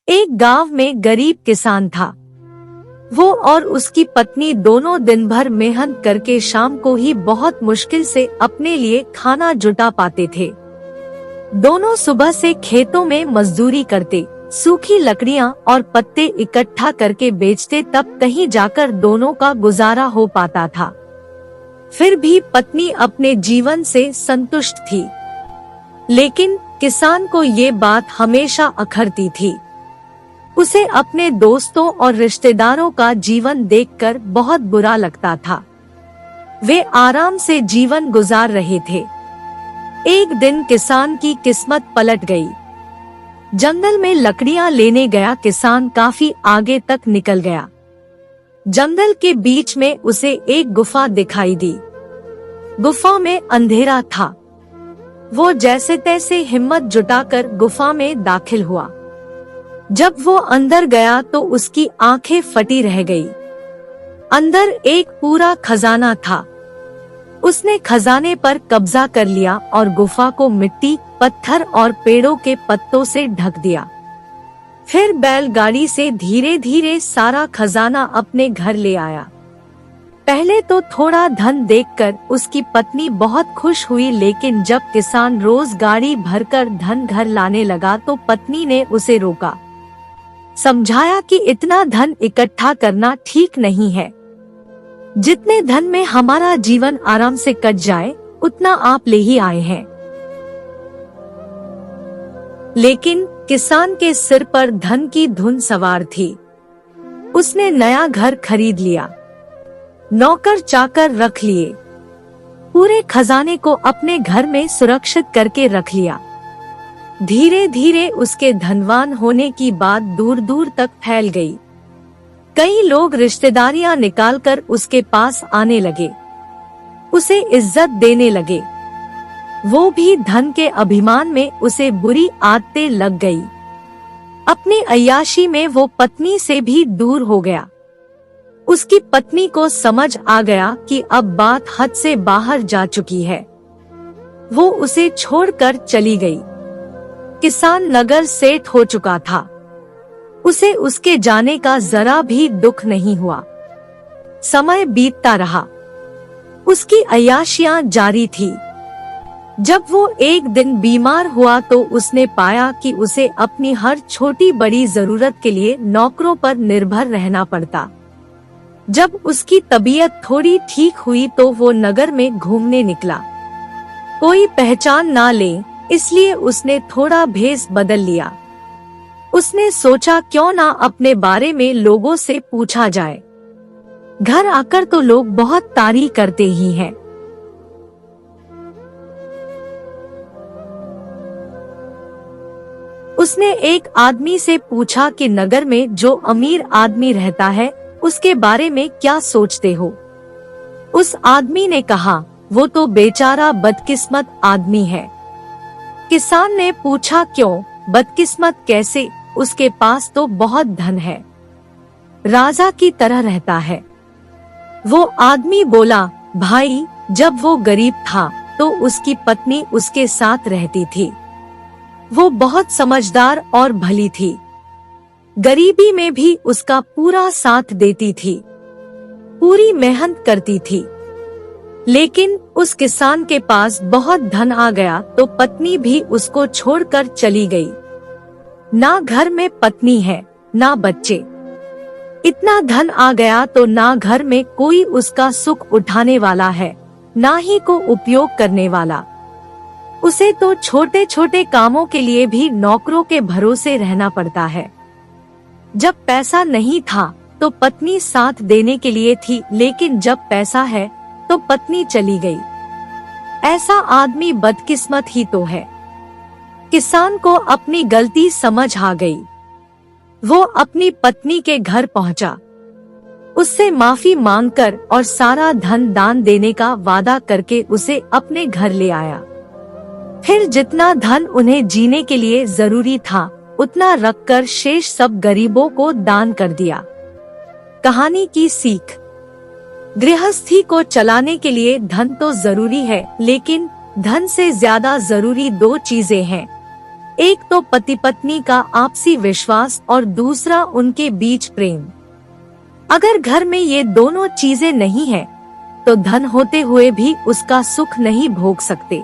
एक गांव में गरीब किसान था। वो और उसकी पत्नी दोनों दिन भर मेहनत करके शाम को ही बहुत मुश्किल से अपने लिए खाना जुटा पाते थे। दोनों सुबह से खेतों में मजदूरी करते, सूखी लकड़ियां और पत्ते इकट्ठा करके बेचते, तब कहीं जाकर दोनों का गुजारा हो पाता था। फिर भी पत्नी अपने जीवन से संतुष्ट थी, लेकिन किसान को ये बात हमेशा अखरती थी। उसे अपने दोस्तों और रिश्तेदारों का जीवन देखकर बहुत बुरा लगता था। वे आराम से जीवन गुजार रहे थे। एक दिन किसान की किस्मत पलट गई। जंगल में लकड़ियां लेने गया किसान काफी आगे तक निकल गया। जंगल के बीच में उसे एक गुफा दिखाई दी। गुफा में अंधेरा था। वो जैसे तैसे हिम्मत जुटाकर गुफा में दाखिल हुआ। जब वो अंदर गया तो उसकी आंखें फटी रह गई। अंदर एक पूरा खजाना था। उसने खजाने पर कब्जा कर लिया और गुफा को मिट्टी, पत्थर और पेड़ों के पत्तों से ढक दिया। फिर बैलगाड़ी से धीरे धीरे सारा खजाना अपने घर ले आया। पहले तो थोड़ा धन देखकर उसकी पत्नी बहुत खुश हुई, लेकिन जब किसान रोज गाड़ी भरकर धन घर लाने लगा तो पत्नी ने उसे रोका। समझाया कि इतना धन इकट्ठा करना ठीक नहीं है। जितने धन में हमारा जीवन आराम से कट जाए, उतना आप ले ही आए हैं। लेकिन किसान के सिर पर धन की धुन सवार थी। उसने नया घर खरीद लिया, नौकर चाकर रख लिए, पूरे खजाने को अपने घर में सुरक्षित करके रख लिया। धीरे धीरे उसके धनवान होने की बात दूर दूर तक फैल गई। कई लोग रिश्तेदारियां निकालकर उसके पास आने लगे, उसे इज्जत देने लगे। वो भी धन के अभिमान में उसे बुरी आदतें लग गई। अपनी अय्याशी में वो पत्नी से भी दूर हो गया। उसकी पत्नी को समझ आ गया कि अब बात हद से बाहर जा चुकी है। वो उसे छोड़कर चली गई। किसान नगर सेठ हो चुका था। उसे उसके जाने का जरा भी दुख नहीं हुआ। समय बीतता रहा, उसकी अय्याशियां जारी थी। जब वो एक दिन बीमार हुआ तो उसने पाया कि उसे अपनी हर छोटी बड़ी जरूरत के लिए नौकरों पर निर्भर रहना पड़ता। जब उसकी तबीयत थोड़ी ठीक हुई तो वो नगर में घूमने निकला। कोई पहचान ना ले, इसलिए उसने थोड़ा भेष बदल लिया। उसने सोचा क्यों ना अपने बारे में लोगों से पूछा जाए। घर आकर तो लोग बहुत तारीफ करते ही हैं। उसने एक आदमी से पूछा कि नगर में जो अमीर आदमी रहता है उसके बारे में क्या सोचते हो। उस आदमी ने कहा, वो तो बेचारा बदकिस्मत आदमी है। किसान ने पूछा, क्यों बदकिस्मत कैसे? उसके पास तो बहुत धन है, राजा की तरह रहता है। वो आदमी बोला, भाई जब वो गरीब था तो उसकी पत्नी उसके साथ रहती थी। वो बहुत समझदार और भली थी। गरीबी में भी उसका पूरा साथ देती थी, पूरी मेहनत करती थी। लेकिन उस किसान के पास बहुत धन आ गया तो पत्नी भी उसको छोड़कर चली गई। ना घर में पत्नी है, ना बच्चे। इतना धन आ गया तो ना घर में कोई उसका सुख उठाने वाला है, ना ही को उपयोग करने वाला। उसे तो छोटे छोटे कामों के लिए भी नौकरों के भरोसे रहना पड़ता है। जब पैसा नहीं था तो पत्नी साथ देने के लिए थी, लेकिन जब पैसा है तो पत्नी चली गई। ऐसा आदमी बदकिस्मत ही तो है। किसान को अपनी गलती समझ आ गई। वो अपनी पत्नी के घर पहुंचा, उससे माफी मांगकर और सारा धन दान देने का वादा करके उसे अपने घर ले आया। फिर जितना धन उन्हें जीने के लिए जरूरी था उतना रखकर शेष सब गरीबों को दान कर दिया। कहानी की सीख, गृहस्थी को चलाने के लिए धन तो जरूरी है, लेकिन धन से ज्यादा जरूरी दो चीजें हैं। एक तो पति पत्नी का आपसी विश्वास और दूसरा उनके बीच प्रेम। अगर घर में ये दोनों चीजें नहीं है तो धन होते हुए भी उसका सुख नहीं भोग सकते।